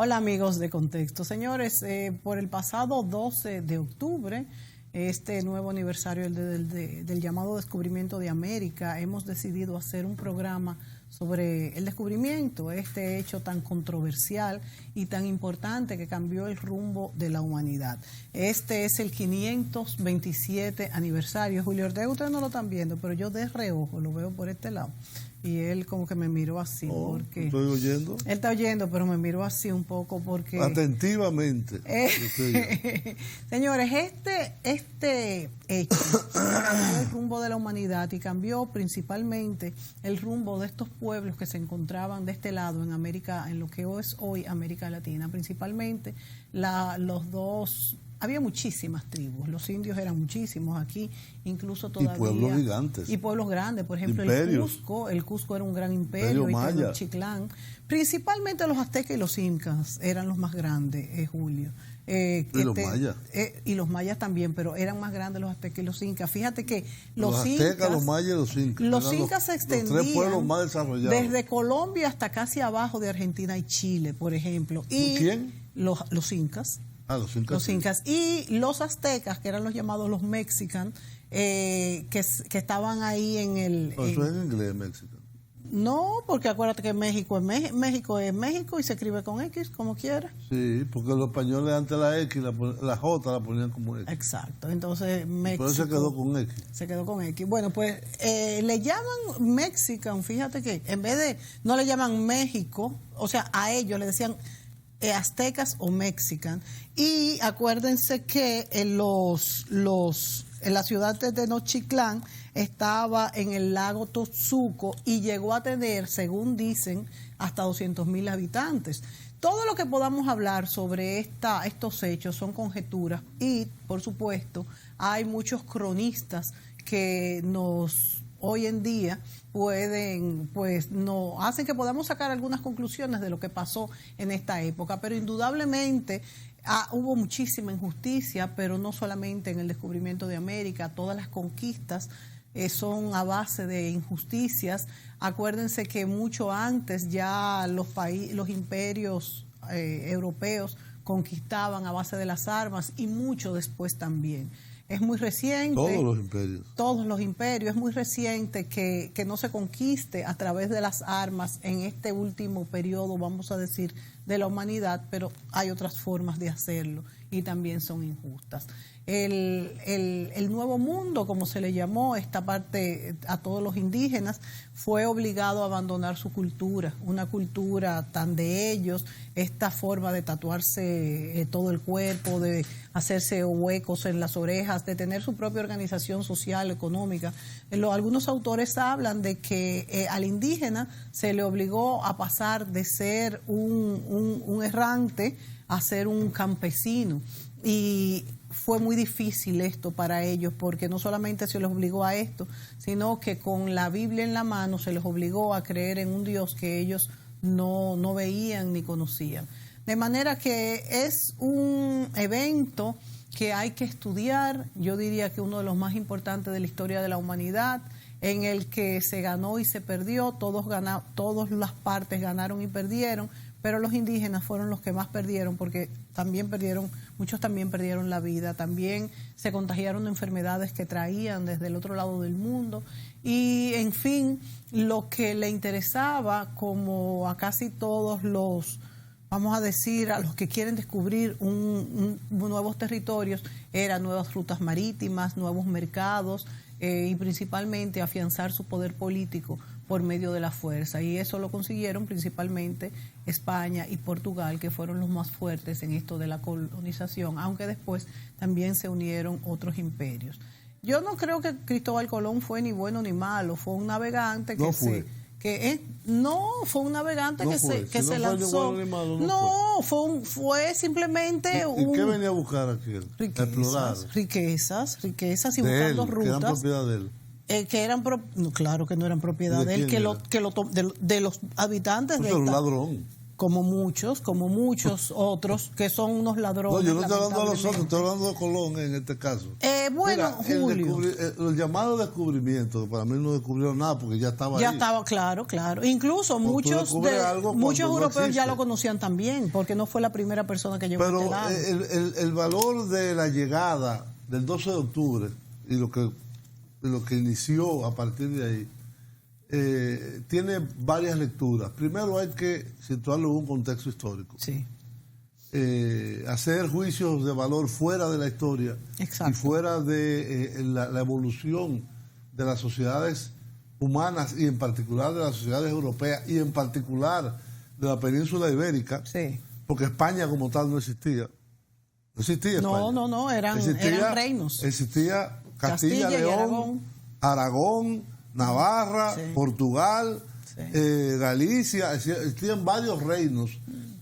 Hola amigos de Contexto. Señores, por el pasado 12 de octubre, este nuevo aniversario del llamado descubrimiento de América, hemos decidido hacer un programa sobre el descubrimiento, este hecho tan controversial y tan importante que cambió el rumbo de la humanidad. Este es el 527 aniversario. Julio Ortega, ustedes no lo están viendo, pero yo de reojo lo veo por este lado. Y él como que me miró así, porque... ¿Estoy oyendo? Él está oyendo, pero me miró así un poco porque... Atentivamente. Señores, este hecho cambió el rumbo de la humanidad y cambió principalmente el rumbo de estos pueblos que se encontraban de este lado en América, en lo que es hoy América Latina. Principalmente los dos... Había muchísimas tribus, los indios eran muchísimos aquí, incluso todavía. Y pueblos gigantes. Y pueblos grandes, por ejemplo, el Cusco era un gran imperio, y Chiclán. Principalmente los aztecas y los incas eran los más grandes, Julio. Y los mayas. Y los mayas también, pero eran más grandes los aztecas y los incas. Fíjate que los aztecas, incas, los mayas y los incas. Los incas se extendían los tres pueblos más desarrollados. Desde Colombia hasta casi abajo de Argentina y Chile, por ejemplo. Y ¿quién? Los incas. Los incas. Y los aztecas, que eran los llamados los mexicanos, que estaban ahí en el... Eso es en inglés, México. No, porque acuérdate que México es México y se escribe con X, como quiera. Sí, porque los españoles antes la X, la J la ponían como X. Exacto, entonces México... Pero se quedó con X. Se quedó con X. Bueno, pues le llaman Mexican, fíjate que en vez de... No le llaman México, o sea, a ellos le decían... aztecas o mexican, y acuérdense que en la ciudad de Tenochtitlán estaba en el lago Totsuco y llegó a tener, según dicen, hasta 200,000 habitantes. Todo lo que podamos hablar sobre estos hechos son conjeturas y, por supuesto, hay muchos cronistas que hoy en día hacen que podamos sacar algunas conclusiones de lo que pasó en esta época, pero indudablemente hubo muchísima injusticia, pero no solamente en el descubrimiento de América, todas las conquistas son a base de injusticias. Acuérdense que mucho antes ya los imperios europeos conquistaban a base de las armas y mucho después también. Es muy reciente. Todos los imperios. Todos los imperios. Es muy reciente que no se conquiste a través de las armas en este último periodo, vamos a decir, de la humanidad, pero hay otras formas de hacerlo y también son injustas. El Nuevo Mundo, como se le llamó esta parte a todos los indígenas, fue obligado a abandonar su cultura, una cultura tan de ellos, esta forma de tatuarse todo el cuerpo, de hacerse huecos en las orejas, de tener su propia organización social, económica. Algunos autores hablan de que al indígena se le obligó a pasar de ser un errante a ser un campesino. Y fue muy difícil esto para ellos, porque no solamente se les obligó a esto, sino que con la Biblia en la mano se les obligó a creer en un Dios que ellos no veían ni conocían. De manera que es un evento que hay que estudiar, yo diría que uno de los más importantes de la historia de la humanidad, en el que se ganó y se perdió, todas las partes ganaron y perdieron, pero los indígenas fueron los que más perdieron, porque muchos también perdieron la vida, también se contagiaron de enfermedades que traían desde el otro lado del mundo, y en fin, lo que le interesaba, como a casi todos vamos a decir, a los que quieren descubrir nuevos territorios, eran nuevas rutas marítimas, nuevos mercados, y principalmente afianzar su poder político por medio de la fuerza, y eso lo consiguieron principalmente España y Portugal, que fueron los más fuertes en esto de la colonización, aunque después también se unieron otros imperios. Yo no creo que Cristóbal Colón fue ni bueno ni malo, fue un navegante que fue un navegante que se lanzó. Fue simplemente ¿Y qué venía a buscar aquí? Riquezas y buscando rutas. Que eran propiedad de él. Claro que no eran propiedad de él, de los habitantes de un ladrón. como muchos otros que son unos ladrones. No, yo no estoy hablando de los otros, estoy hablando de Colón en este caso. Bueno, mira, Julio. El llamado descubrimiento, para mí no descubrieron nada porque ya estaba ahí. Ya estaba, claro. Incluso muchos europeos ya lo conocían también, porque no fue la primera persona que llegó. Pero el valor de la llegada del 12 de octubre y lo que inició a partir de ahí, tiene varias lecturas. Primero hay que situarlo en un contexto histórico. Sí. Hacer juicios de valor fuera de la historia. Exacto. Y fuera de la evolución de las sociedades humanas y en particular de las sociedades europeas y en particular de la península ibérica, sí. Porque España como tal no existía. No existía España. No, eran reinos. Existía Castilla, León, Aragón, Navarra, sí. Portugal, sí. Galicia, existían varios reinos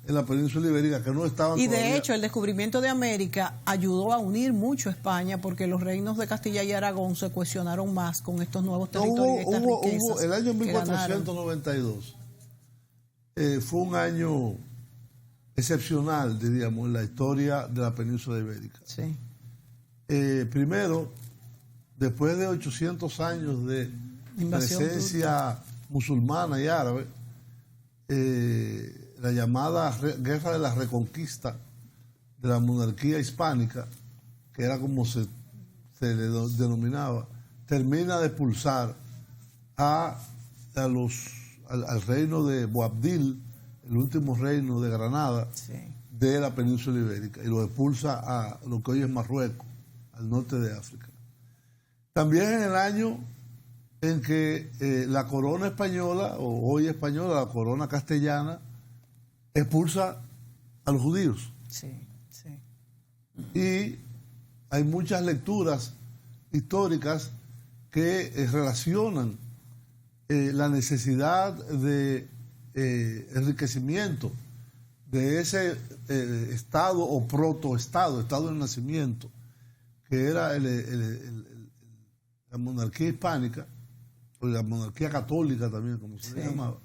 en la península ibérica que no estaban. Y todavía. De hecho el descubrimiento de América ayudó a unir mucho a España porque los reinos de Castilla y Aragón se cohesionaron más con estos nuevos territorios. Hubo el año 1492 fue un año excepcional, diríamos, en la historia de la península ibérica. Sí. Primero, después de 800 años de presencia musulmana y árabe, la llamada Guerra de la Reconquista de la monarquía hispánica, que era como se le denominaba, termina de expulsar al reino de Boabdil, el último reino de Granada, sí. de la península ibérica, y lo expulsa a lo que hoy es Marruecos, al norte de África. También en el año en que la corona española, o hoy española, la corona castellana, expulsa a los judíos. Sí, sí. Y hay muchas lecturas históricas que relacionan la necesidad de enriquecimiento de ese estado o protoestado, estado de nacimiento, que era la monarquía hispánica, o la monarquía católica también, como se le llamaba,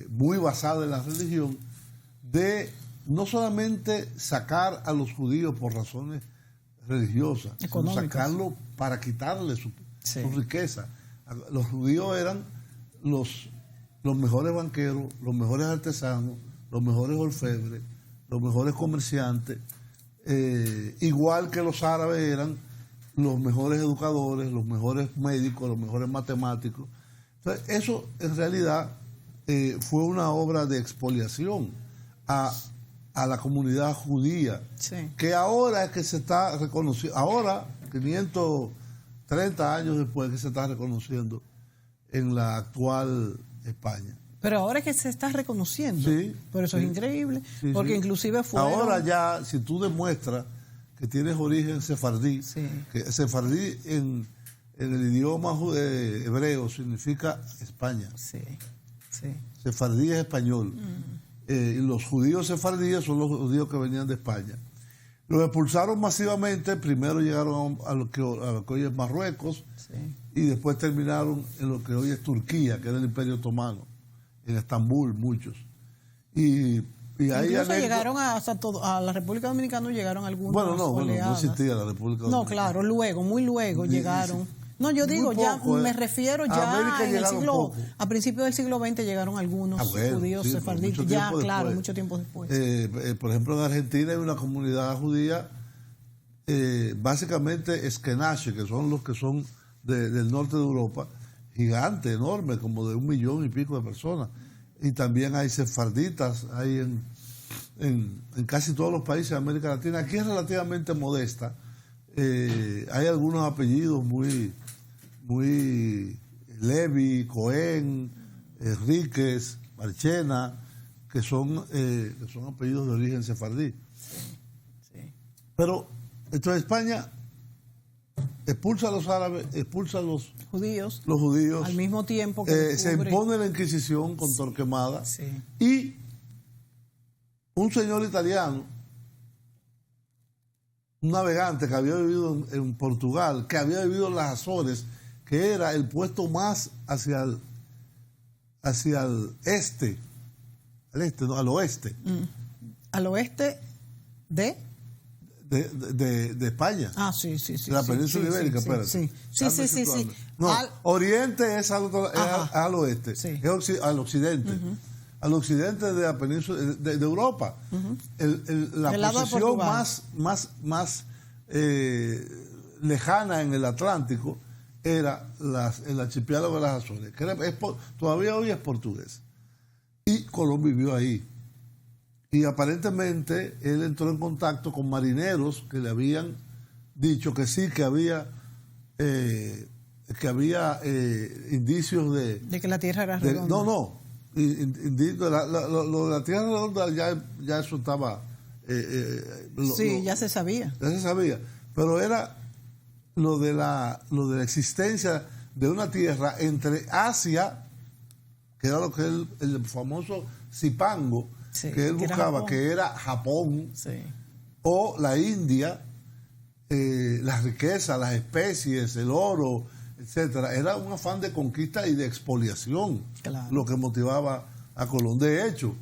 muy basada en la religión, de no solamente sacar a los judíos por razones religiosas, sino sacarlo para quitarle su riqueza. Los judíos eran los mejores banqueros, los mejores artesanos, los mejores orfebres, los mejores comerciantes, igual que los árabes eran los mejores educadores, los mejores médicos, los mejores matemáticos. Entonces, eso en realidad fue una obra de expoliación a la comunidad judía, sí. que ahora es que se está reconociendo, ahora, 530 años después, que se está reconociendo en la actual España. Pero ahora es que se está reconociendo. Sí, por eso sí, es increíble, sí, porque sí. inclusive fueron... Ahora ya, si tú demuestras que tienes origen sefardí, sí. que sefardí en el idioma hebreo significa España. Sí, sí. Sefardí es español. Y los judíos sefardíes son los judíos que venían de España. Los expulsaron masivamente, primero llegaron a lo que hoy es Marruecos, sí. y después terminaron en lo que hoy es Turquía, que era el Imperio Otomano, en Estambul, muchos. Y ahí incluso llegaron a la República Dominicana, llegaron algunos. Bueno, no existía la República Dominicana. No, claro, muy luego llegaron. No, yo digo, poco, ya me refiero ya en el siglo, a principios del siglo XX llegaron algunos judíos sefarditas, ya claro, mucho tiempo después. Por ejemplo, en Argentina hay una comunidad judía, básicamente esquenache, que son los que son del norte de Europa, gigante, enorme, como de 1 millón y pico de personas. Y también hay sefarditas, hay en casi todos los países de América Latina. Aquí es relativamente modesta. Hay algunos apellidos muy Levi, Cohen, Enríquez, Marchena, que son apellidos de origen sefardí. Sí. Pero entonces España expulsa a los árabes, expulsa a los judíos al mismo tiempo que se impone la Inquisición con Torquemada, sí. y un señor italiano, un navegante que había vivido en Portugal, que había vivido en las Azores, que era el puesto más hacia el este al este, no, al oeste. Al oeste de España. Ah, sí. De la península ibérica, espérate. Sí. No, oriente es al oeste, es al occidente. Al occidente de la península de Europa. La posición más lejana en el Atlántico era el archipiélago de las Azores, que todavía hoy es portugués. Y Colón vivió ahí. Y aparentemente él entró en contacto con marineros que le habían dicho que sí, que había indicios de que la Tierra era redonda. Lo de la Tierra redonda ya eso estaba... ya se sabía. Ya se sabía. Pero era lo de la existencia de una tierra entre Asia, que era lo que el famoso Zipango, que él buscaba, que era Japón, o la India, las riquezas, las especies, el oro, etcétera. Era un afán de conquista y de expoliación, lo que motivaba a Colón. De hecho,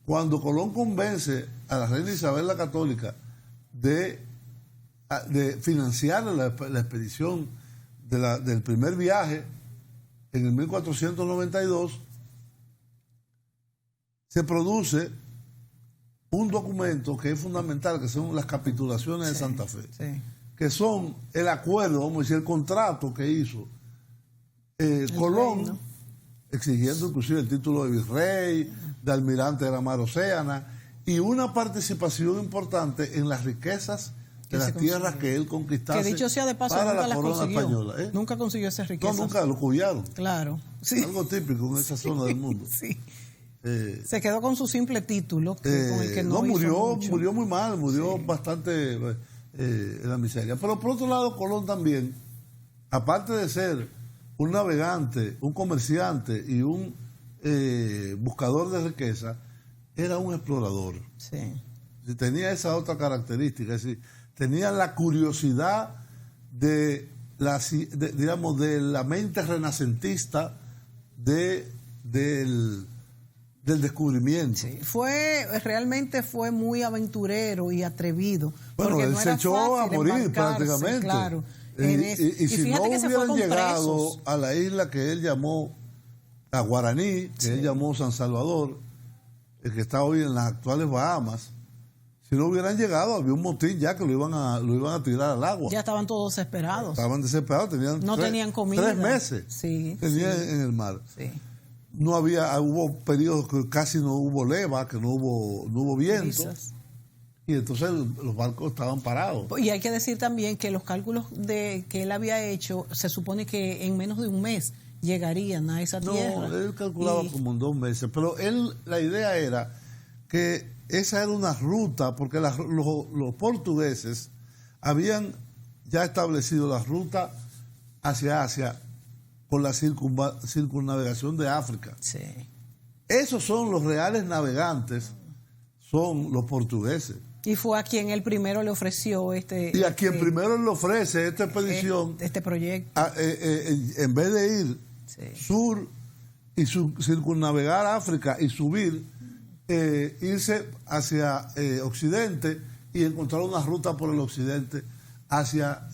cuando Colón convence a la reina Isabel la Católica de financiar la expedición del primer viaje en el 1492, se produce un documento que es fundamental, que son las capitulaciones de Santa Fe, que son el acuerdo, vamos a decir, el contrato que hizo Colón, reino, exigiendo inclusive el título de virrey, de almirante de la mar Océana, y una participación importante en las riquezas de las tierras que él conquistase. Que dicho sea de paso, para nunca la corona española. Nunca consiguió esas riquezas. No, nunca, lo cuidaron. Claro. Algo típico en esa zona del mundo. Se quedó con su simple título, con el que murió muy mal, murió bastante en la miseria. Pero por otro lado, Colón también, aparte de ser un navegante, un comerciante y un buscador de riqueza, era un explorador. Tenía esa otra característica, es decir, tenía la curiosidad de la mente renacentista del descubrimiento. Realmente fue muy aventurero y atrevido. Bueno, él se echó a morir prácticamente. Claro. Y si no hubieran llegado a la isla que él llamó a Guaraní, que él llamó San Salvador, el que está hoy en las actuales Bahamas, si no hubieran llegado, había un motín ya que lo iban a tirar al agua. Ya estaban todos desesperados. Estaban desesperados, tenían comida. 3 meses tenían en el mar. No hubo periodos que casi no hubo leva, que no hubo viento. Y entonces los barcos estaban parados. Y hay que decir también que los cálculos que él había hecho, se supone que en menos de un mes llegarían a esa tierra. No, él calculaba como en 2 meses. Pero la idea era que esa era una ruta, porque los portugueses habían ya establecido la ruta hacia Asia por la circunnavegación de África. Esos son los reales navegantes, son los portugueses. Y fue a quien él primero le ofreció Y a quien primero le ofrece esta expedición. Este proyecto. En vez de ir sur y circunnavegar África y subir, irse hacia Occidente y encontrar una ruta por el Occidente hacia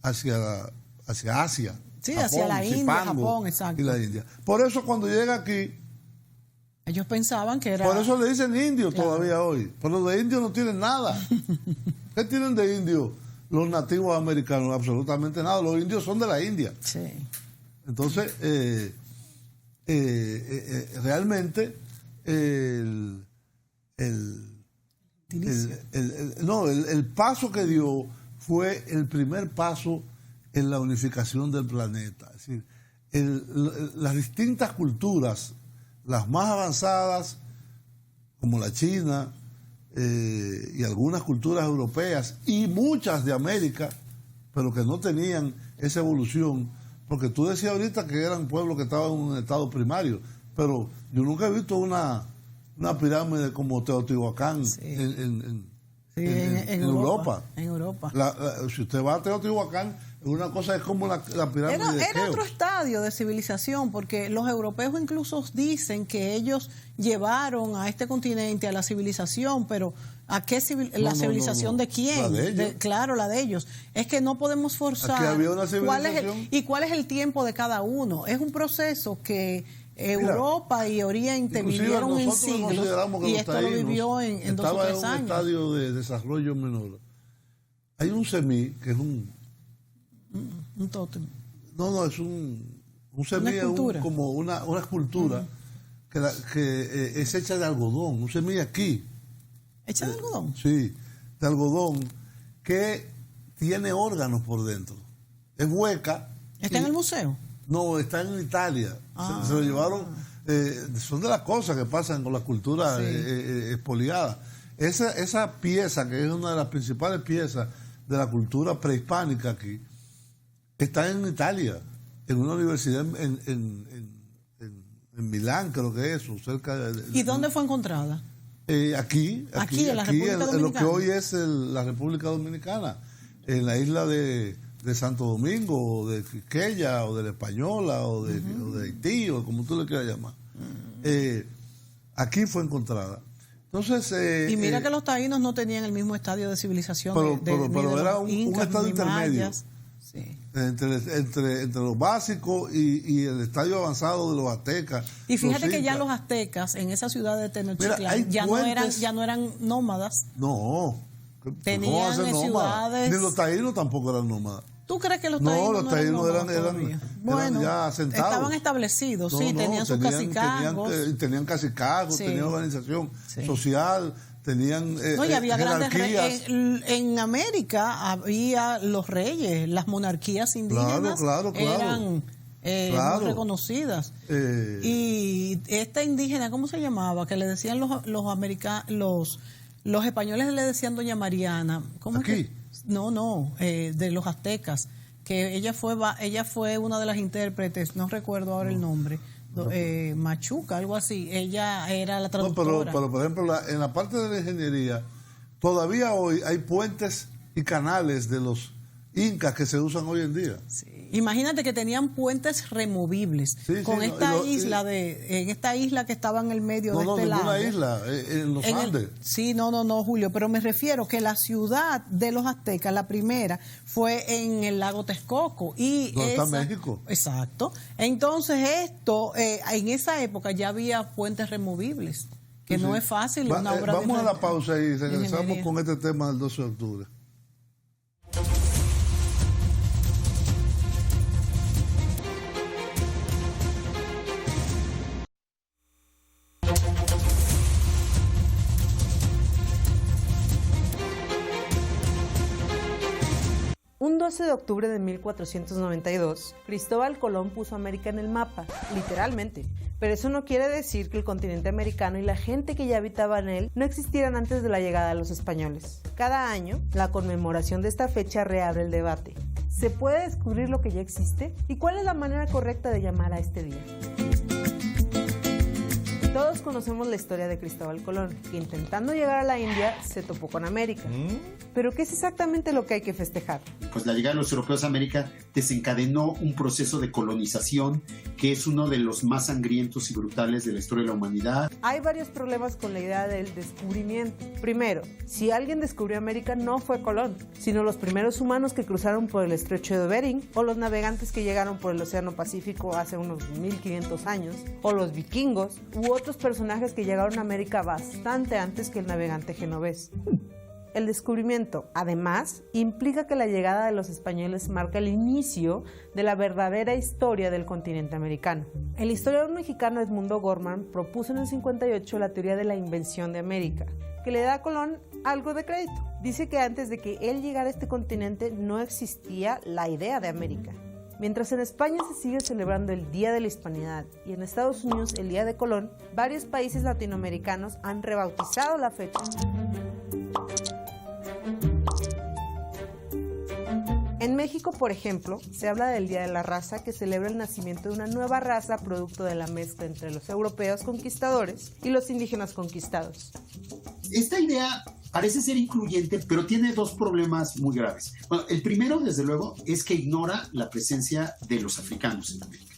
Asia. Sí, Japón, hacia la India, Japón, exacto. Y la India. Por eso cuando llega aquí... Ellos pensaban que era... Por eso le dicen indio todavía hoy. Pero de indio no tienen nada. ¿Qué tienen de indio los nativos americanos? Absolutamente nada. Los indios son de la India. Entonces, realmente, el paso que dio fue el primer paso en la unificación del planeta. Es decir, las distintas culturas, las más avanzadas, como la China, y algunas culturas europeas, y muchas de América, pero que no tenían esa evolución, porque tú decías ahorita que eran pueblos que estaban en un estado primario, pero yo nunca he visto una pirámide como Teotihuacán en Europa. En Europa. Si usted va a Teotihuacán, Una cosa es como la pirámide de era otro estadio de civilización, porque los europeos incluso dicen que ellos llevaron a este continente a la civilización, pero ¿a qué civilización de quién? La de ellos. Claro, la de ellos. Es que no podemos forzar. Aquí había una civilización. ¿Cuál es el tiempo de cada uno? Es un proceso que Europa y Oriente vivieron en siglos, y esto lo vivió en 2 o 3 años. Estaba en un estadio de desarrollo menor. Hay un semí, que es un tótem. No, es un semí, es como una escultura que es hecha de algodón, un semí aquí. ¿Hecha de algodón? Sí, de algodón, que tiene órganos por dentro. Es hueca. ¿Está en el museo? No, está en Italia. Se lo llevaron. Son de las cosas que pasan con la cultura expoliada. Esa pieza, que es una de las principales piezas de la cultura prehispánica aquí, está en Italia, en una universidad en Milán, creo que es eso, cerca de... ¿Y dónde fue encontrada? Aquí en la República Dominicana. En lo que hoy es la República Dominicana, en la isla de Santo Domingo, o de Quisqueya, o de la Española, o de Haití, o como tú le quieras llamar. Aquí fue encontrada. Entonces, y mira que los taínos no tenían el mismo estadio de civilización. Pero era un estadio intermedio. Sí. Entre los básicos y el estadio avanzado de los aztecas. Y fíjate que ya los aztecas en esa ciudad de Tenochtitlán ya no eran nómadas. No. Tenían ciudades. Ni los taínos tampoco eran nómadas. ¿Tú crees que los taínos eran ya asentados? Estaban establecidos, tenían sus cacicazgos. Tenían cacicazgos, tenían organización social, tenían y había grandes en América había los reyes, las monarquías indígenas eran muy reconocidas. Y esta indígena, ¿cómo se llamaba? Que le decían los españoles le decían Doña Mariana. ¿Cómo aquí? Es que? No, de los aztecas, que ella fue una de las intérpretes, no recuerdo ahora el nombre, Machuca, algo así. Ella era la traductora. Pero por ejemplo, en la parte de la ingeniería, todavía hoy hay puentes y canales de los incas que se usan hoy en día. Sí. Imagínate que tenían puentes removibles en esta isla que estaba en el medio de este lago. No, ninguna isla, en los Andes. No, Julio, pero me refiero que la ciudad de los aztecas, la primera, fue en el lago Texcoco. Está México. Exacto. Entonces en esa época ya había puentes removibles, que no es fácil. Vamos a la pausa y regresamos con este tema del 12 de octubre. Un 12 de octubre de 1492, Cristóbal Colón puso América en el mapa, literalmente. Pero eso no quiere decir que el continente americano y la gente que ya habitaba en él no existieran antes de la llegada de los españoles. Cada año, la conmemoración de esta fecha reabre el debate. ¿Se puede descubrir lo que ya existe? ¿Y cuál es la manera correcta de llamar a este día? Todos conocemos la historia de Cristóbal Colón, que intentando llegar a la India se topó con América. ¿Pero qué es exactamente lo que hay que festejar? Pues la llegada de los europeos a América desencadenó un proceso de colonización que es uno de los más sangrientos y brutales de la historia de la humanidad. Hay varios problemas con la idea del descubrimiento. Primero, si alguien descubrió América no fue Colón, sino los primeros humanos que cruzaron por el estrecho de Bering, o los navegantes que llegaron por el Océano Pacífico hace unos 1500 años, o los vikingos, u otros personajes que llegaron a América bastante antes que el navegante genovés. El descubrimiento, además, implica que la llegada de los españoles marca el inicio de la verdadera historia del continente americano. El historiador mexicano Edmundo Gorman propuso en el 58 la teoría de la invención de América, que le da a Colón algo de crédito. Dice que antes de que él llegara a este continente no existía la idea de América. Mientras en España se sigue celebrando el Día de la Hispanidad y en Estados Unidos el Día de Colón, varios países latinoamericanos han rebautizado la fecha. En México, por ejemplo, se habla del Día de la Raza, que celebra el nacimiento de una nueva raza producto de la mezcla entre los europeos conquistadores y los indígenas conquistados. Esta idea parece ser incluyente, pero tiene dos problemas muy graves. Bueno, el primero, desde luego, es que ignora la presencia de los africanos en América.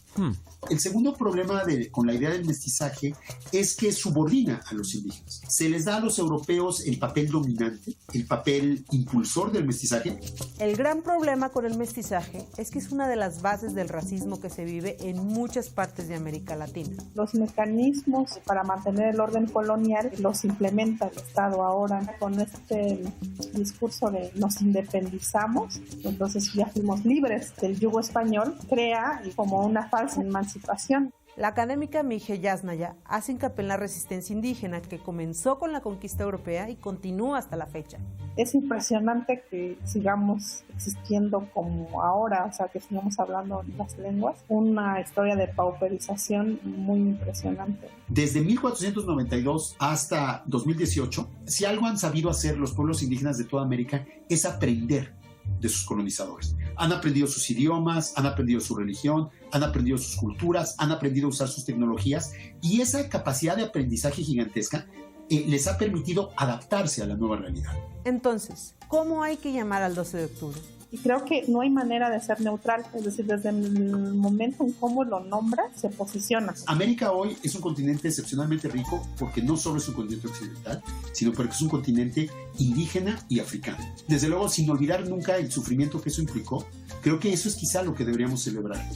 El segundo problema con la idea del mestizaje es que subordina a los indígenas. Se les da a los europeos el papel dominante, el papel impulsor del mestizaje. El gran problema con el mestizaje es que es una de las bases del racismo que se vive en muchas partes de América Latina. Los mecanismos para mantener el orden colonial los implementa el Estado ahora con este discurso de nos independizamos, entonces ya fuimos libres del yugo español, crea como una falsa emancipación. La académica Mije Yasnaya hace hincapié en la resistencia indígena que comenzó con la conquista europea y continúa hasta la fecha. Es impresionante que sigamos existiendo como ahora, o sea, que sigamos hablando las lenguas. Una historia de pauperización muy impresionante. Desde 1492 hasta 2018, si algo han sabido hacer los pueblos indígenas de toda América es aprender de sus colonizadores. Han aprendido sus idiomas, han aprendido su religión, han aprendido sus culturas, han aprendido a usar sus tecnologías, y esa capacidad de aprendizaje gigantesca les ha permitido adaptarse a la nueva realidad. Entonces, ¿cómo hay que llamar al 12 de octubre? Y creo que no hay manera de ser neutral, es decir, desde el momento en cómo lo nombra, se posiciona. América hoy es un continente excepcionalmente rico porque no solo es un continente occidental, sino porque es un continente indígena y africano. Desde luego, sin olvidar nunca el sufrimiento que eso implicó, creo que eso es quizá lo que deberíamos celebrar.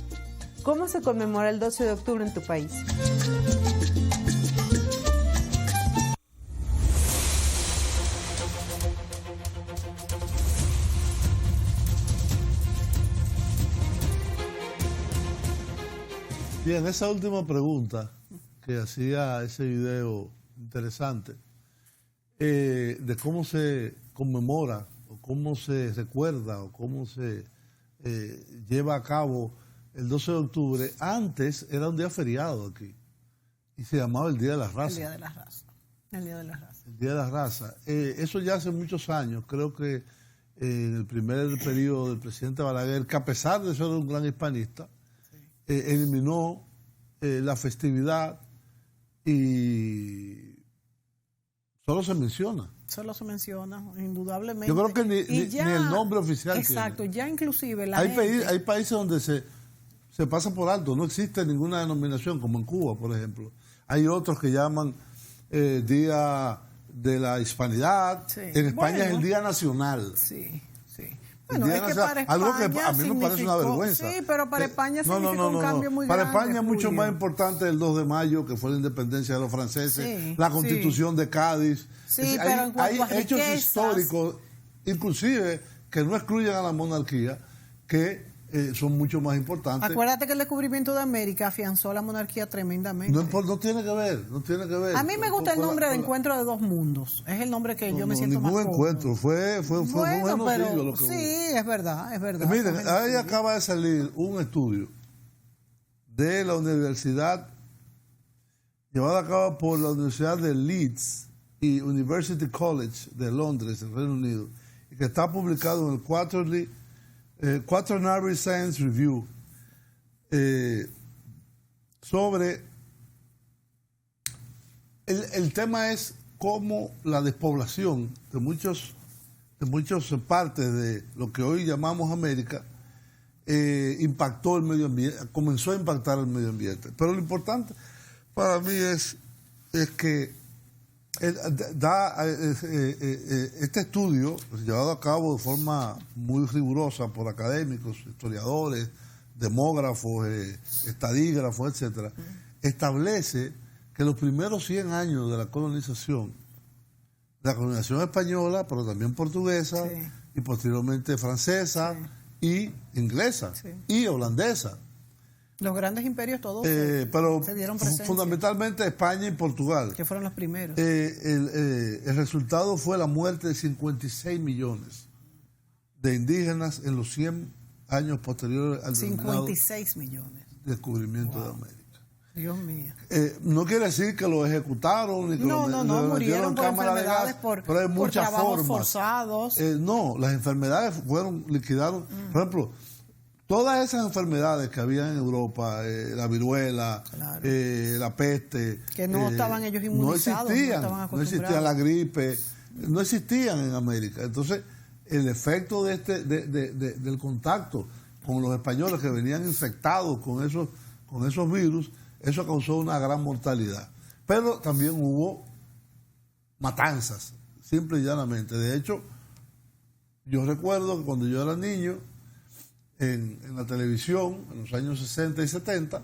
¿Cómo se conmemora el 12 de octubre en tu país? Bien, esa última pregunta que hacía ese video interesante, de cómo se conmemora, o cómo se recuerda, o cómo se lleva a cabo el 12 de octubre, antes era un día feriado aquí, y se llamaba el Día de la Raza. El Día de la Raza. El Día de la Raza. El Día de la Raza. Eso ya hace muchos años, creo que en el primer periodo del presidente Balaguer, que a pesar de ser un gran hispanista, eliminó la festividad y solo se menciona. Solo se menciona, indudablemente. Yo creo que ni el nombre oficial exacto, tiene. Ya inclusive hay países donde se pasa por alto, no existe ninguna denominación, como en Cuba, por ejemplo. Hay otros que llaman Día de la Hispanidad. Sí. En España es el Día Nacional. Sí. Bueno, es que para España algo que a mí me parece una vergüenza. Sí, pero para España significa un cambio muy grande. Para España es mucho más importante el 2 de mayo, que fue la independencia de los franceses, la Constitución de Cádiz. Sí, pero en cuanto hay hechos históricos, inclusive, que no excluyen a la monarquía, que son mucho más importantes. Acuérdate que el descubrimiento de América afianzó la monarquía tremendamente. No tiene que ver, no tiene que ver. A mí me gusta el nombre de Encuentro de Dos Mundos. Es el nombre que yo me siento más cómodo. Ningún encuentro, fue un genocidio lo que hubo. Sí, es verdad. Miren, ahí acaba de salir un estudio de la universidad, llevado a cabo por la Universidad de Leeds y University College de Londres, en Reino Unido, y que está publicado en el Quaternary Science Review, sobre el tema es cómo la despoblación de muchas partes de lo que hoy llamamos América impactó el medio ambiente, comenzó a impactar el medio ambiente. Pero lo importante para mí es que este estudio, llevado a cabo de forma muy rigurosa por académicos, historiadores, demógrafos, estadígrafos, etcétera, establece que los primeros 100 años de la colonización española, pero también portuguesa, y posteriormente francesa, y inglesa, y holandesa. Los grandes imperios todos pero se dieron presencia. Fundamentalmente España y Portugal. Que fueron los primeros. El resultado fue la muerte de 56 millones de indígenas en los 100 años posteriores al 56 millones. Descubrimiento de América. Dios mío. No quiere decir que lo ejecutaron ni que no, murieron por enfermedades, pero hay muchas trabajos formas forzados. No, las enfermedades fueron liquidadas. Por ejemplo, todas esas enfermedades que había en Europa, la viruela, la peste, que no estaban ellos inmunizados, no existían la gripe, no existían en América. Entonces, el efecto de del contacto con los españoles que venían infectados con esos virus, eso causó una gran mortalidad. Pero también hubo matanzas, simple y llanamente. De hecho, yo recuerdo que cuando yo era niño, en la televisión, en los años 60 y 70,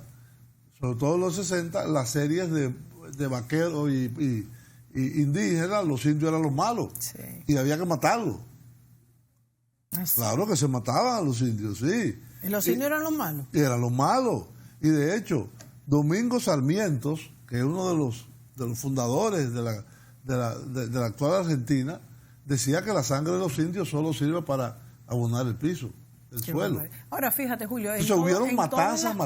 sobre todo en los 60, las series de vaqueros y indígenas, los indios eran los malos. Sí. Y había que matarlos. Claro que se mataban a los indios, sí. ¿Y los indios eran los malos? Y eran los malos. Y de hecho, Domingo Sarmientos, que es uno de los fundadores de la actual Argentina, decía que la sangre de los indios solo sirve para abonar el piso, el suelo. Ahora fíjate, Julio, entonces hubieron matanzas.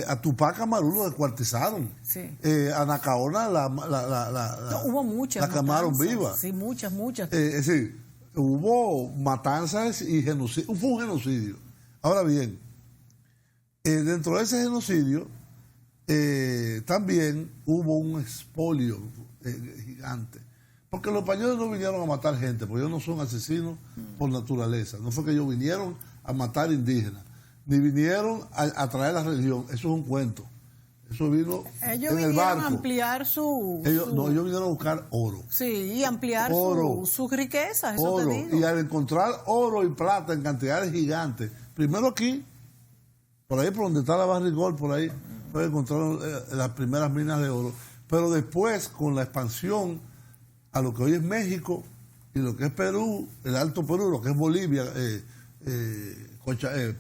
A Tupac Amaru lo descuartizaron. Sí. A Nacaona hubo muchas la quemaron viva. Sí, muchas. Es decir, hubo matanzas y genocidio. Fue un genocidio. Ahora bien, dentro de ese genocidio también hubo un expolio gigante. Porque los españoles no vinieron a matar gente, porque ellos no son asesinos por naturaleza. No fue que ellos vinieron a matar indígenas, ni vinieron a traer la religión. Eso es un cuento. Eso vino ellos en el barco. Ellos vinieron a ampliar ellos vinieron a buscar oro. Sí, y ampliar sus riquezas, eso oro. te digo. Y al encontrar oro y plata en cantidades gigantes, primero aquí, por ahí por donde está la Barrigol, por ahí, encontraron las primeras minas de oro. Pero después, con la expansión a lo que hoy es México y lo que es Perú, el Alto Perú, lo que es Bolivia,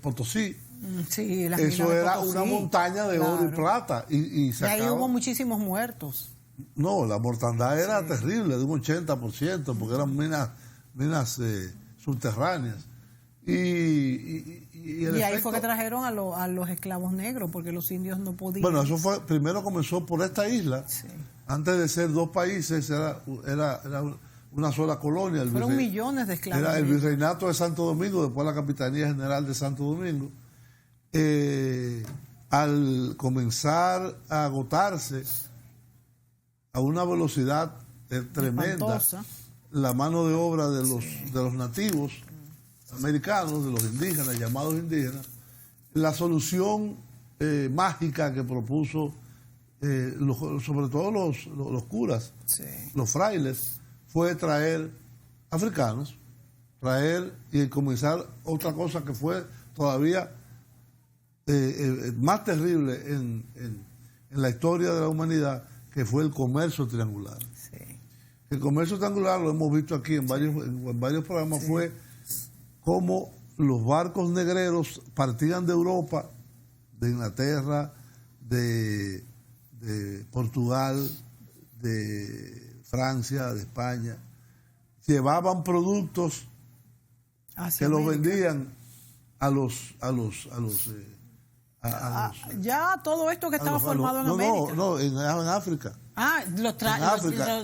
Potosí. Sí, eso era Potosí, una montaña de oro y plata. Y ahí hubo muchísimos muertos. No, la mortandad era terrible, de un 80%, porque eran minas subterráneas. Y ahí fue que trajeron a los esclavos negros, porque los indios no podían. Bueno, eso fue, primero comenzó por esta isla. Sí. Antes de ser dos países, era una sola colonia. Fueron millones de esclavos. Era el virreinato de Santo Domingo, después la Capitanía General de Santo Domingo. Al comenzar a agotarse a una velocidad tremenda, espantosa, la mano de obra de los nativos americanos, de los indígenas, llamados indígenas, la solución mágica que propuso sobre todo los curas, sí, los frailes, fue traer africanos, y comenzar otra cosa que fue todavía más terrible en la historia de la humanidad, que fue el comercio triangular. Sí. El comercio triangular, lo hemos visto aquí en varios programas, sí, fue como los barcos negreros partían de Europa, de Inglaterra, de Portugal, de Francia, de España, llevaban productos que los vendían ya todo esto que estaba formado en América. No, en África.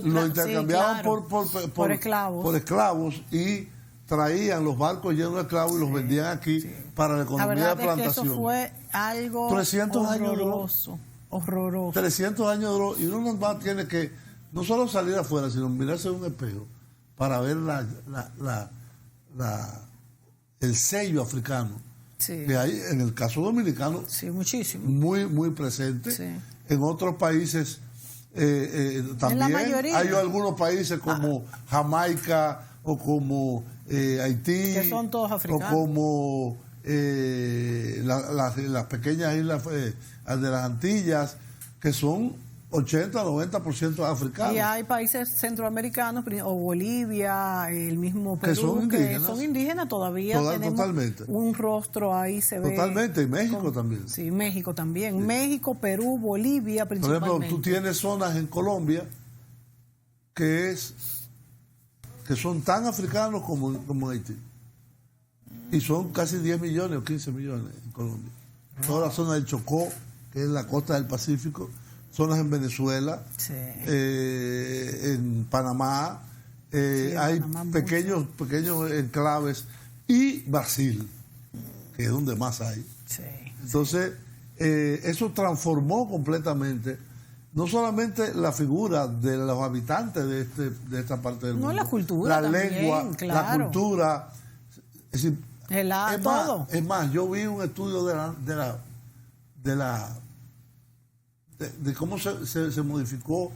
Lo intercambiaban, sí, claro, por esclavos. Por esclavos, y traían los barcos llenos de esclavos y los vendían aquí, sí, para la economía de plantación. Es que eso fue algo 300 horroroso. 300 años duró, y uno más tiene que no solo salir afuera, sino mirarse en un espejo para ver el sello africano, sí, que hay en el caso dominicano, sí, muchísimo, muy presente, sí, en otros países también. Hay algunos países como Jamaica o como Haití, que son todos africanos, o como las pequeñas islas de las Antillas, que son 80-90% africanos. Y hay países centroamericanos, o Bolivia, el mismo Perú, que son indígenas todavía. Tenemos totalmente un rostro ahí, se ve. Totalmente, y México también. Sí, México también. Sí. México, Perú, Bolivia principalmente. Por ejemplo, tú tienes zonas en Colombia que son tan africanos como Haití. Y son casi 10 millones o 15 millones en Colombia. Toda la zona del Chocó, que es la costa del Pacífico, zonas en Venezuela, sí, en Panamá, sí, hay Panamá pequeños enclaves, y Brasil, que es donde más hay. Sí, entonces, eso transformó completamente no solamente la figura de los habitantes de esta parte del mundo, la cultura, la también, lengua, claro. la cultura, es decir, todo. Es más, yo vi un estudio de cómo se modificó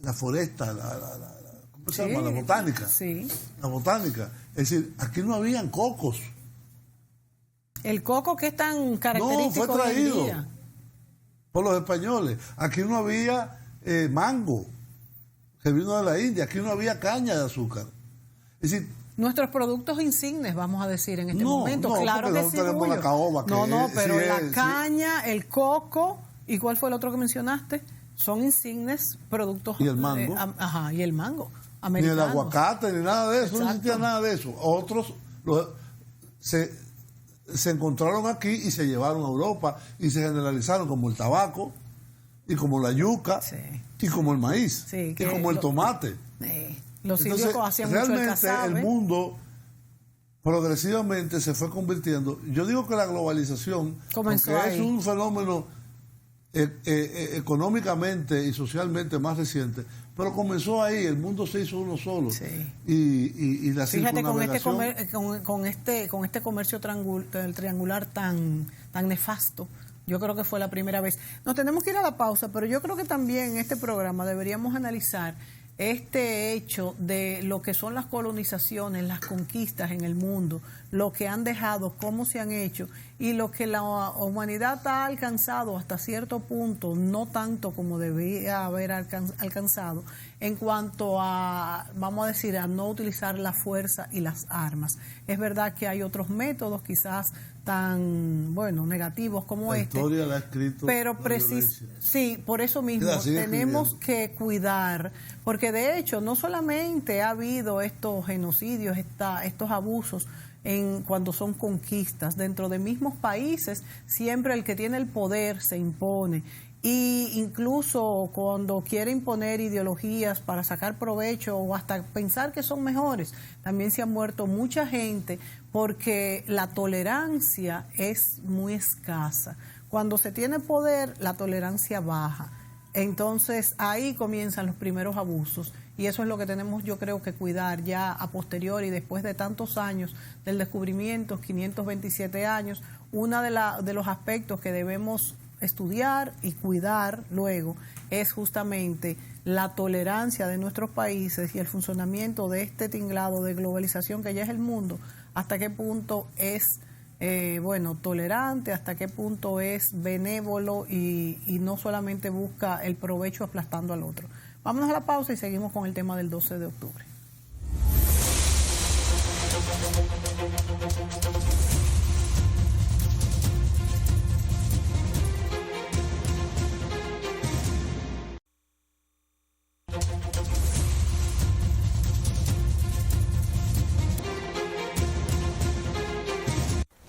la foresta, ¿cómo se llama? La botánica. Sí. La botánica. Es decir, aquí no habían cocos. El coco que es tan característico fue traído hoy en día por los españoles. Aquí no había mango, que vino de la India. Aquí no había caña de azúcar. Es decir, nuestros productos insignes, vamos a decir, en este momento. Claro que sí. Tenemos la caoba, pero la caña, el coco, ¿y cuál fue el otro que mencionaste? Son insignes productos. Y el mango. Y el mango. Ni el aguacate, ni nada de eso. Exacto. No existía nada de eso. Otros se encontraron aquí y se llevaron a Europa y se generalizaron, como el tabaco y como la yuca y como el maíz y como el tomate. Los indios hacían mucho el casabe. Realmente el mundo progresivamente se fue convirtiendo. Yo digo que la globalización, comenzó aunque ahí. es un fenómeno económicamente y socialmente más reciente, pero comenzó ahí, el mundo se hizo uno solo. Sí. Y la Fíjate, circunnavegación... con este comercio triangular tan nefasto, yo creo que fue la primera vez. Nos tenemos que ir a la pausa, pero yo creo que también en este programa deberíamos analizar este hecho de lo que son las colonizaciones, las conquistas en el mundo, lo que han dejado, cómo se han hecho y lo que la humanidad ha alcanzado hasta cierto punto, no tanto como debía haber alcanzado, en cuanto a, vamos a decir, a no utilizar la fuerza y las armas. Es verdad que hay otros métodos quizás tan, negativos como la historia la ha escrito, pero sí, por eso mismo tenemos que cuidar, porque de hecho no solamente ha habido estos genocidios, estos abusos cuando son conquistas dentro de mismos países, siempre el que tiene el poder se impone. Y incluso cuando quiere imponer ideologías para sacar provecho o hasta pensar que son mejores, también se ha muerto mucha gente porque la tolerancia es muy escasa. Cuando se tiene poder, la tolerancia baja. Entonces ahí comienzan los primeros abusos y eso es lo que tenemos, yo creo, que cuidar ya a posteriori, después de tantos años del descubrimiento, 527 años. Uno de los aspectos que debemos estudiar y cuidar luego es justamente la tolerancia de nuestros países y el funcionamiento de este tinglado de globalización que ya es el mundo, hasta qué punto es tolerante, hasta qué punto es benévolo y no solamente busca el provecho aplastando al otro. Vámonos a la pausa y seguimos con el tema del 12 de octubre.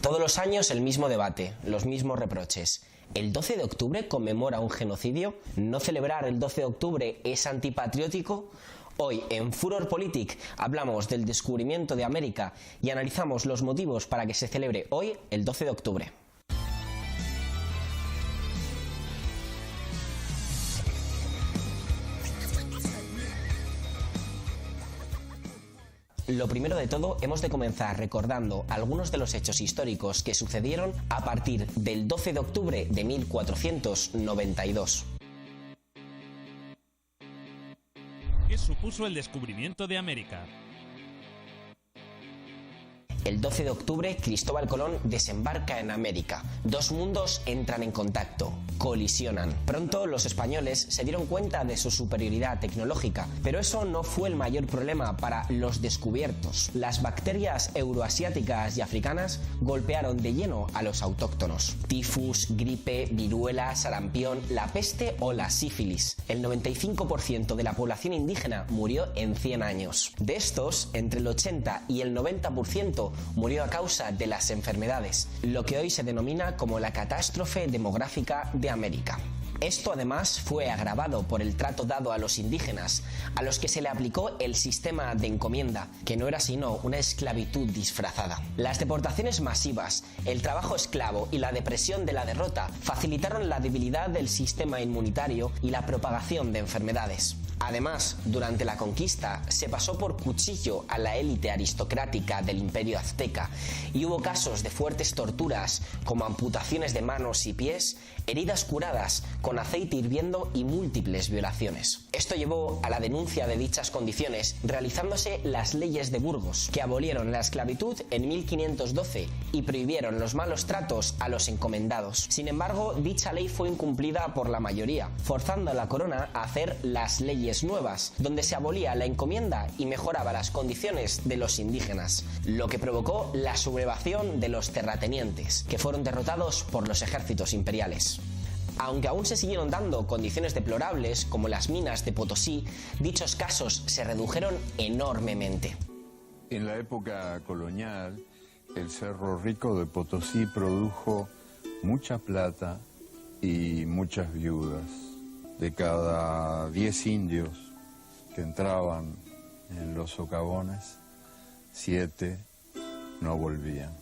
Todos los años el mismo debate, los mismos reproches. ¿El 12 de octubre conmemora un genocidio? ¿No celebrar el 12 de octubre es antipatriótico? Hoy en Furor Politic hablamos del descubrimiento de América y analizamos los motivos para que se celebre hoy el 12 de octubre. Lo primero de todo, hemos de comenzar recordando algunos de los hechos históricos que sucedieron a partir del 12 de octubre de 1492. ¿Qué supuso el descubrimiento de América? El 12 de octubre, Cristóbal Colón desembarca en América. Dos mundos entran en contacto, colisionan. Pronto los españoles se dieron cuenta de su superioridad tecnológica, pero eso no fue el mayor problema para los descubiertos. Las bacterias euroasiáticas y africanas golpearon de lleno a los autóctonos. Tifus, gripe, viruela, sarampión, la peste o la sífilis. El 95% de la población indígena murió en 100 años. De estos, entre el 80 y el 90% murió a causa de las enfermedades, lo que hoy se denomina como la catástrofe demográfica de América. Esto además fue agravado por el trato dado a los indígenas, a los que se le aplicó el sistema de encomienda, que no era sino una esclavitud disfrazada. Las deportaciones masivas, el trabajo esclavo y la depresión de la derrota facilitaron la debilidad del sistema inmunitario y la propagación de enfermedades. Además, durante la conquista se pasó por cuchillo a la élite aristocrática del imperio azteca y hubo casos de fuertes torturas como amputaciones de manos y pies, heridas curadas con aceite hirviendo y múltiples violaciones. Esto llevó a la denuncia de dichas condiciones, realizándose las leyes de Burgos, que abolieron la esclavitud en 1512 y prohibieron los malos tratos a los encomendados. Sin embargo, dicha ley fue incumplida por la mayoría, forzando a la corona a hacer las leyes nuevas, donde se abolía la encomienda y mejoraba las condiciones de los indígenas, lo que provocó la sublevación de los terratenientes, que fueron derrotados por los ejércitos imperiales. Aunque aún se siguieron dando condiciones deplorables, como las minas de Potosí, dichos casos se redujeron enormemente. En la época colonial, el Cerro Rico de Potosí produjo mucha plata y muchas viudas. De cada 10 indios que entraban en los socavones, 7 no volvían.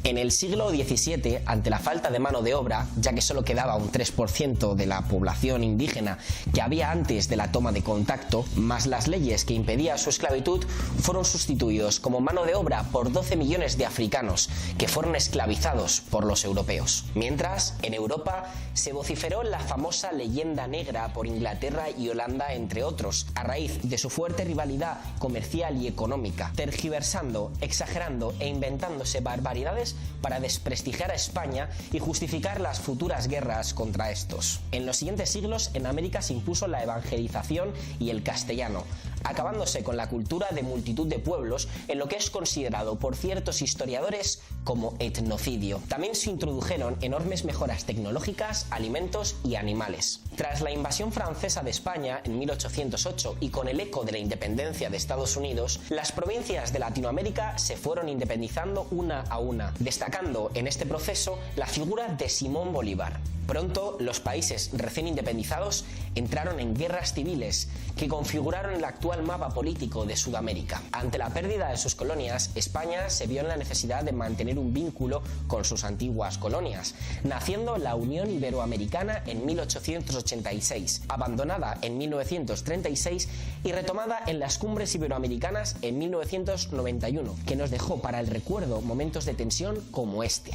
En el siglo XVII, ante la falta de mano de obra, ya que solo quedaba un 3% de la población indígena que había antes de la toma de contacto, más las leyes que impedían su esclavitud, fueron sustituidos como mano de obra por 12 millones de africanos que fueron esclavizados por los europeos. Mientras, en Europa se vociferó la famosa leyenda negra por Inglaterra y Holanda, entre otros, a raíz de su fuerte rivalidad comercial y económica, tergiversando, exagerando e inventándose barbaridades para desprestigiar a España y justificar las futuras guerras contra estos. En los siguientes siglos, en América se impuso la evangelización y el castellano, acabándose con la cultura de multitud de pueblos en lo que es considerado por ciertos historiadores como etnocidio. También se introdujeron enormes mejoras tecnológicas, alimentos y animales. Tras la invasión francesa de España en 1808 y con el eco de la independencia de Estados Unidos, las provincias de Latinoamérica se fueron independizando una a una, destacando en este proceso la figura de Simón Bolívar. Pronto, los países recién independizados entraron en guerras civiles que configuraron el actual mapa político de Sudamérica. Ante la pérdida de sus colonias, España se vio en la necesidad de mantener un vínculo con sus antiguas colonias, naciendo la Unión Iberoamericana en 1886, abandonada en 1936 y retomada en las cumbres iberoamericanas en 1991, que nos dejó para el recuerdo momentos de tensión como este.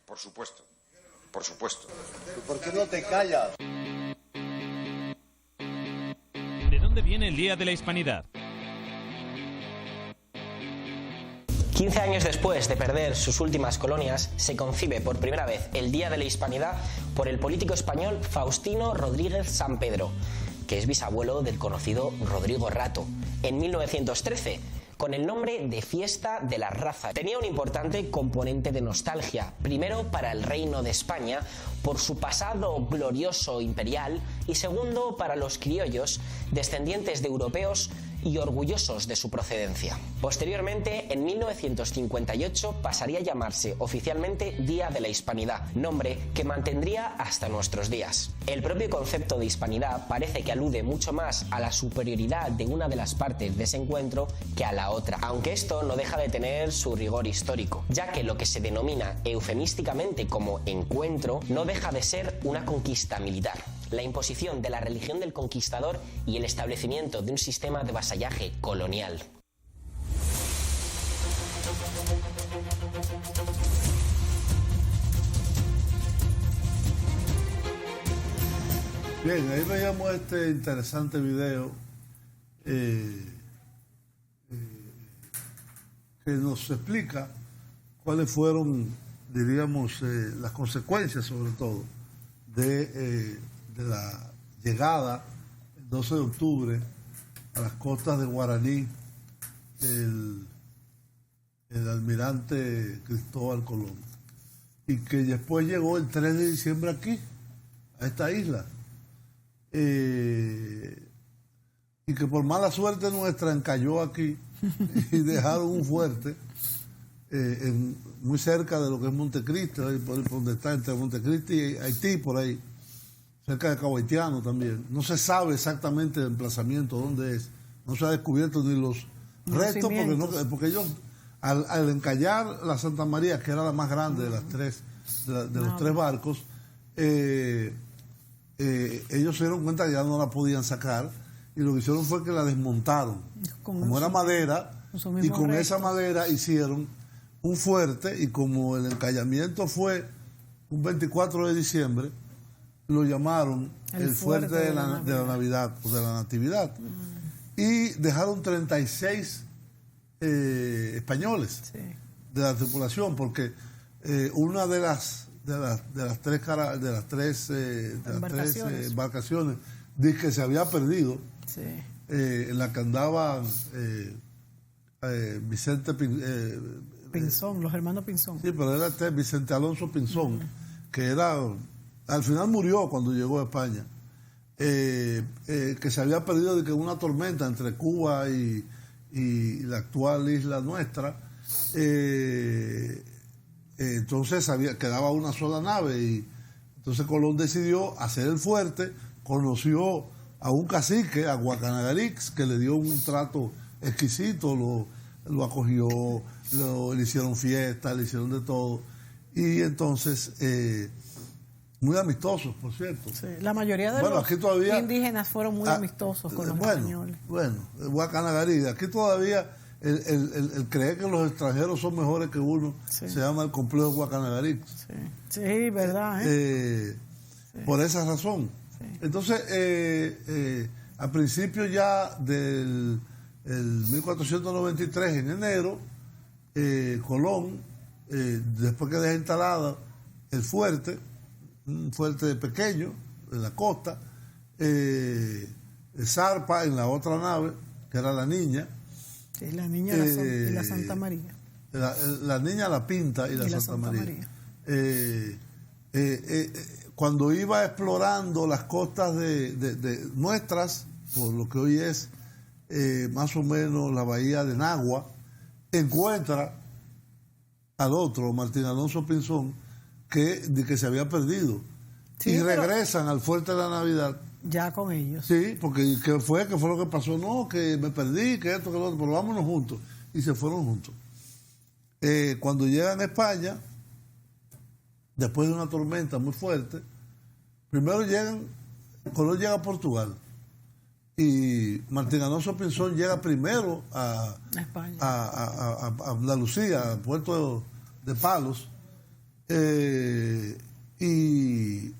Por supuesto. Por supuesto. ¿Por qué no te callas? ¿De dónde viene el Día de la Hispanidad? 15 años después de perder sus últimas colonias, se concibe por primera vez el Día de la Hispanidad por el político español Faustino Rodríguez Sampedro, que es bisabuelo del conocido Rodrigo Rato, en 1913. Con el nombre de Fiesta de la Raza. Tenía un importante componente de nostalgia, primero para el Reino de España, por su pasado glorioso imperial, y segundo para los criollos, descendientes de europeos y orgullosos de su procedencia. Posteriormente, en 1958, pasaría a llamarse oficialmente Día de la Hispanidad, nombre que mantendría hasta nuestros días. El propio concepto de hispanidad parece que alude mucho más a la superioridad de una de las partes de ese encuentro que a la otra, aunque esto no deja de tener su rigor histórico, ya que lo que se denomina eufemísticamente como encuentro no deja de ser una conquista militar. La imposición de la religión del conquistador y el establecimiento de un sistema de vasallaje colonial. Bien, ahí veíamos este interesante video que nos explica cuáles fueron, diríamos, las consecuencias sobre todo de la llegada el 12 de octubre a las costas de Guaraní el almirante Cristóbal Colón, y que después llegó el 3 de diciembre aquí, a esta isla, y que por mala suerte nuestra encalló aquí y dejaron un fuerte muy cerca de lo que es Montecristi, por donde está entre Montecristi y Haití, por ahí. cerca de Cabo Haitiano también. No se sabe exactamente el emplazamiento, dónde es. No se ha descubierto ni los restos, porque ellos, al encallar la Santa María, que era la más grande de las tres, de los tres barcos, ellos se dieron cuenta que ya no la podían sacar, y lo que hicieron fue que la desmontaron. Como era madera, y con esa madera hicieron un fuerte, y como el encallamiento fue un 24 de diciembre, lo llamaron el fuerte de la Navidad, o de la Natividad. Y dejaron 36 españoles de la tripulación, porque una de las tres embarcaciones dice que se había perdido, en la que andaban Vicente Pinzón, los hermanos Pinzón. Sí, pero era Vicente Alonso Pinzón, que era, al final murió cuando llegó a España, que se había perdido de que una tormenta entre Cuba y la actual isla nuestra. Entonces quedaba una sola nave, y entonces Colón decidió hacer el fuerte. Conoció a un cacique, a Guacanagarix, que le dio un trato exquisito, lo acogió, le hicieron fiesta, le hicieron de todo, y entonces muy amistosos, por cierto. Sí, la mayoría de los indígenas fueron muy amistosos con los españoles. Bueno, Guacanagarix, aquí todavía el creer que los extranjeros son mejores que uno, se llama el complejo Guacanagarix. Sí, verdad. Por esa razón. Entonces, a principios ya del 1493, en enero, Colón, después que deja instalada el fuerte, un fuerte pequeño en la costa, zarpa en la otra nave, que era la Niña. Sí, la Niña y la Santa María. La Niña, la Pinta y la Santa María. Cuando iba explorando las costas de nuestras, por lo que hoy es más o menos la bahía de Nagua, encuentra al otro, Martín Alonso Pinzón, que se había perdido. Y regresan al fuerte de la Navidad. Ya con ellos. Sí, porque ¿qué fue lo que pasó? No, que me perdí, que esto, que lo otro, pero vámonos juntos. Y se fueron juntos. Cuando llegan a España, después de una tormenta muy fuerte, primero Colón llega a Portugal, y Martín Alonso Pinzón llega primero a España, a Andalucía, a Puerto de Palos, y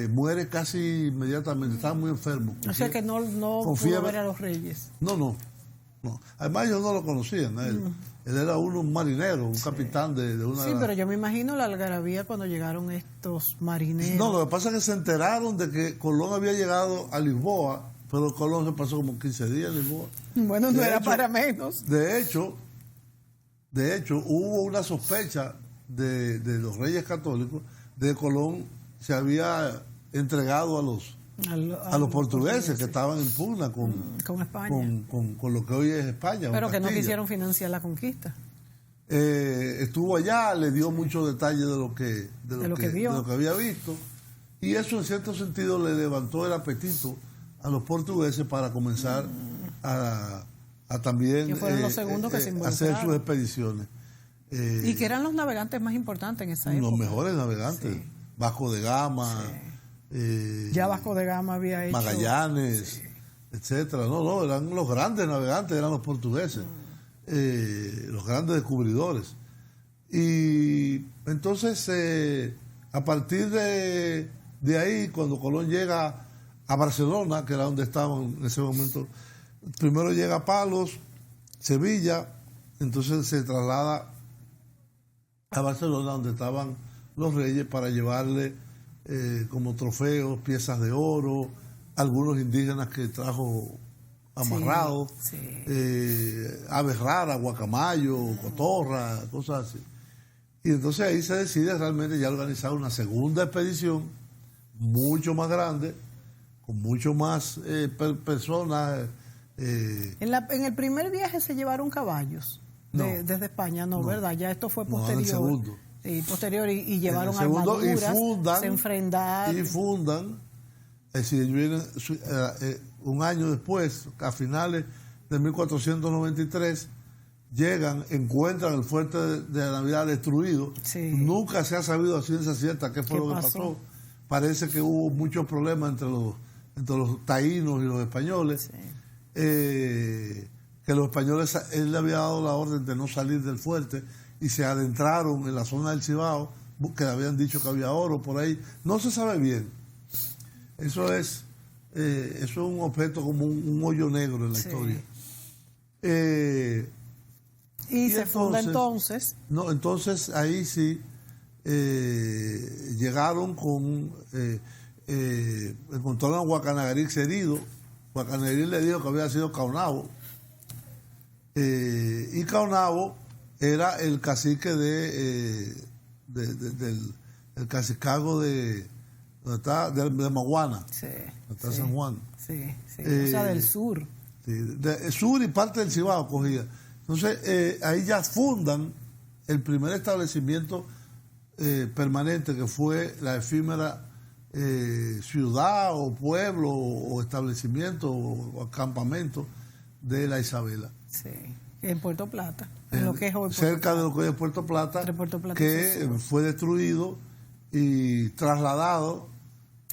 muere casi inmediatamente, estaba muy enfermo. O sea que no pudo ver a los reyes. No. Además ellos no lo conocían a él. Él era un marinero, un capitán de una... Sí, pero yo me imagino la algarabía cuando llegaron estos marineros. No, lo que pasa es que se enteraron de que Colón había llegado a Lisboa, pero Colón se pasó como 15 días en Lisboa. Bueno, no era para menos. De hecho, hubo una sospecha de los reyes católicos de que Colón se había entregado a los portugueses, que estaban en pugna con España, con lo que hoy es España. Pero que no quisieron financiar la conquista. Estuvo allá, le dio muchos detalles de lo que había visto, y eso en cierto sentido le levantó el apetito a los portugueses para comenzar a también hacer sus expediciones. Y que eran los navegantes más importantes en esa época. Los mejores navegantes. Vasco de Gama. Ya Vasco de Gama había hecho Magallanes, etcétera. No, eran los grandes navegantes, eran los portugueses, los grandes descubridores. Y entonces, a partir de ahí, cuando Colón llega a Barcelona, que era donde estaban en ese momento, primero llega a Palos, Sevilla, entonces se traslada a Barcelona, donde estaban los reyes, para llevarle como trofeos piezas de oro, algunos indígenas que trajo amarrados, aves raras, guacamayo, cotorra, cosas así. Y entonces ahí se decide realmente ya organizar una segunda expedición mucho más grande, con mucho más personas. En el primer viaje se llevaron caballos desde España, ¿verdad? Ya esto fue posterior. En el segundo. Sí, posterior, y llevaron armaduras, se enfrendaron. Y fundan Es decir, ellos vienen un año después, a finales de 1493, llegan, encuentran el fuerte de la Navidad destruido. Sí. Nunca se ha sabido a ciencia cierta qué fue lo que pasó. Parece que hubo muchos problemas entre los taínos y los españoles. Sí. Que los españoles, él le había dado la orden de no salir del fuerte y se adentraron en la zona del Cibao, que le habían dicho que había oro por ahí. No se sabe bien. Eso es un objeto como un hoyo negro en la historia. Y se funda entonces. No, entonces ahí sí llegaron con encontraron a Guacanagarix herido. Guacanagarix le dijo que había sido Caonabo. Y Caonabo era el cacique del cacicago de Maguana. Sí. Está San Juan. Sí, sí. O sea, del sur. Sí, del sur y parte del Cibao cogía. Entonces, ahí ya fundan el primer establecimiento permanente, que fue la efímera ciudad o pueblo o establecimiento o campamento de la Isabela. Sí, en Puerto Plata. En lo que es hoy cerca de lo que es Puerto Plata, que fue destruido y trasladado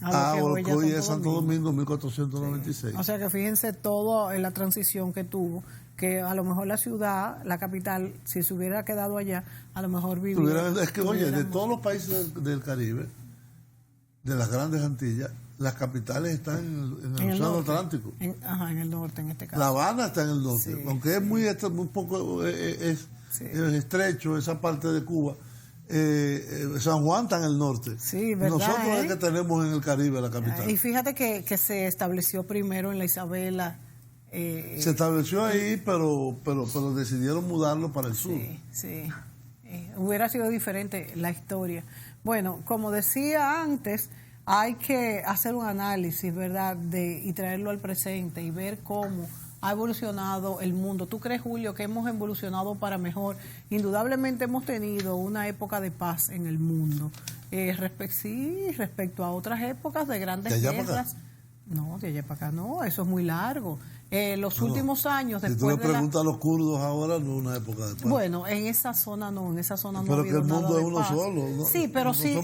a lo que hoy es Santo Domingo en 1496. Sí. O sea que fíjense todo en la transición que tuvo, que a lo mejor la ciudad, la capital, si se hubiera quedado allá, a lo mejor viviera. Es que, oye, de todos los países del Caribe, de las grandes Antillas, las capitales están en el Océano Atlántico. En el norte, en este caso. La Habana está en el norte, sí, aunque es muy poco es estrecho esa parte de Cuba. San Juan está en el norte. Sí, ¿verdad? Nosotros es que tenemos en el Caribe la capital. Y fíjate que se estableció primero en la Isabela. Se estableció ahí, pero decidieron mudarlo para el sur. Sí. Hubiera sido diferente la historia. Bueno, como decía antes, hay que hacer un análisis, ¿verdad?, y traerlo al presente y ver cómo ha evolucionado el mundo. ¿Tú crees, Julio, que hemos evolucionado para mejor? Indudablemente hemos tenido una época de paz en el mundo. Respecto a otras épocas de grandes guerras. No, de allá para acá no, eso es muy largo. Los últimos años, después si tú le preguntas a los kurdos ahora, no es una época de paz. Bueno, en esa zona no pero ha que el mundo es uno solo, ¿no? Sí, pero sí,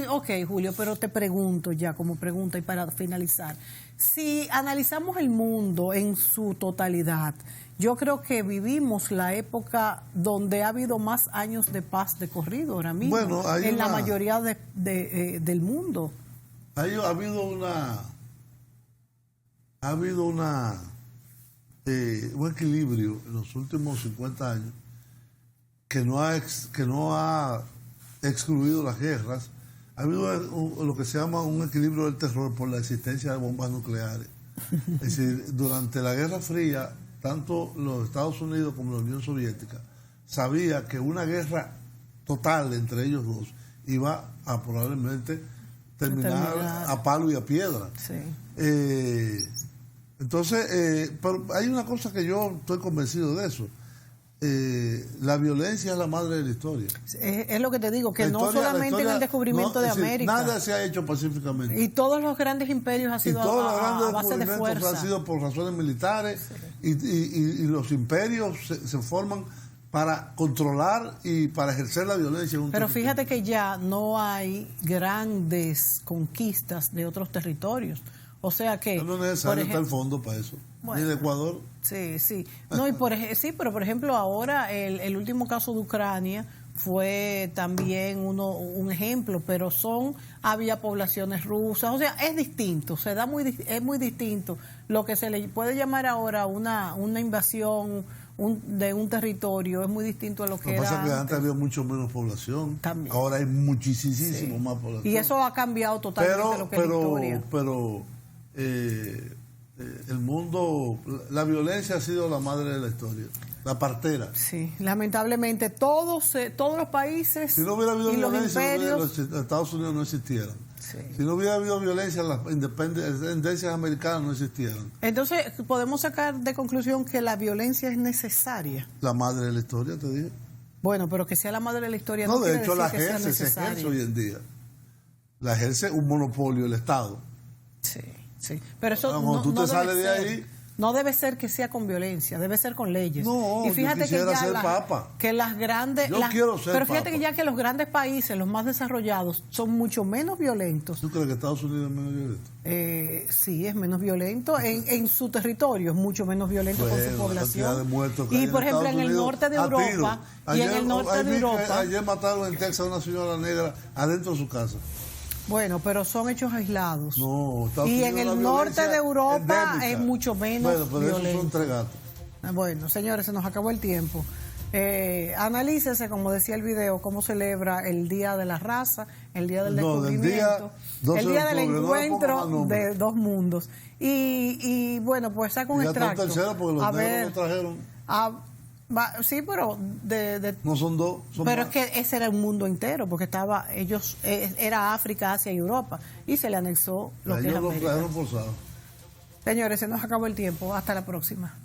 ok, Julio, pero te pregunto ya como pregunta y para finalizar. Si analizamos el mundo en su totalidad, yo creo que vivimos la época donde ha habido más años de paz de corrido ahora mismo, en la mayoría del mundo. Ha habido un equilibrio en los últimos 50 años que no ha excluido las guerras. Ha habido lo que se llama un equilibrio del terror por la existencia de bombas nucleares. Es decir, durante la Guerra Fría, tanto los Estados Unidos como la Unión Soviética sabía que una guerra total entre ellos dos iba a probablemente terminar a palo y a piedra. Sí. Entonces, pero hay una cosa que yo estoy convencido de eso. La violencia es la madre de la historia. Es lo que te digo, que no solamente en el descubrimiento de América. Nada se ha hecho pacíficamente. Y todos los grandes imperios han sido a base de fuerza. Han sido por razones militares, y los imperios se forman para controlar y para ejercer la violencia. Pero fíjate que ya no hay grandes conquistas de otros territorios. O sea que... No es necesario estar al fondo para eso. Bueno, ni de Ecuador. Sí. No, pero por ejemplo ahora el último caso de Ucrania fue también un ejemplo, pero había poblaciones rusas, o sea, es distinto, es muy distinto. Lo que se le puede llamar ahora una invasión de un territorio es muy distinto a lo que era pasa que antes había mucho menos población. También. Ahora hay muchísimo más población. Y eso ha cambiado totalmente lo que es la historia. Pero el mundo, la violencia ha sido la madre de la historia, la partera. Sí, lamentablemente todos los países, si no hubiera habido y violencia, los los Estados Unidos no existieran. Sí. Si no hubiera habido violencia, las independencias americanas no existieran. Entonces, podemos sacar de conclusión que la violencia es necesaria. La madre de la historia, te dije. Bueno, pero que sea la madre de la historia no, no de hecho la ejerce, se ejerce hoy en día. La ejerce un monopolio el Estado. Sí, sí. Pero eso cuando tú te sales de ahí... No debe ser que sea con violencia, debe ser con leyes. No, y fíjate yo quisiera que ya ser papa. Que las grandes, yo quiero ser pero fíjate papa. que ya que los grandes países, los más desarrollados, son mucho menos violentos. ¿Tú crees que Estados Unidos es menos violento? Sí, es menos violento en su territorio, es mucho menos violento con su población. Y por ejemplo en el norte de Europa, ayer mataron en Texas a una señora negra adentro de su casa. Bueno, pero son hechos aislados. No, y en el norte de Europa endémica. Es mucho menos pero violento. Esos son tres gatos. Bueno, señores, se nos acabó el tiempo. Analícese, como decía el video, cómo celebra el Día de la Raza, el Día del Descubrimiento, el Día del Encuentro de dos mundos. Y bueno, pues saca un extracto. Porque los negros lo trajeron. Sí, pero no son dos. Pero es que ese era el mundo entero, porque era África, Asia y Europa, y se le anexó lo que es América. Ellos lo trajeron forzados. Señores, se nos acabó el tiempo. Hasta la próxima.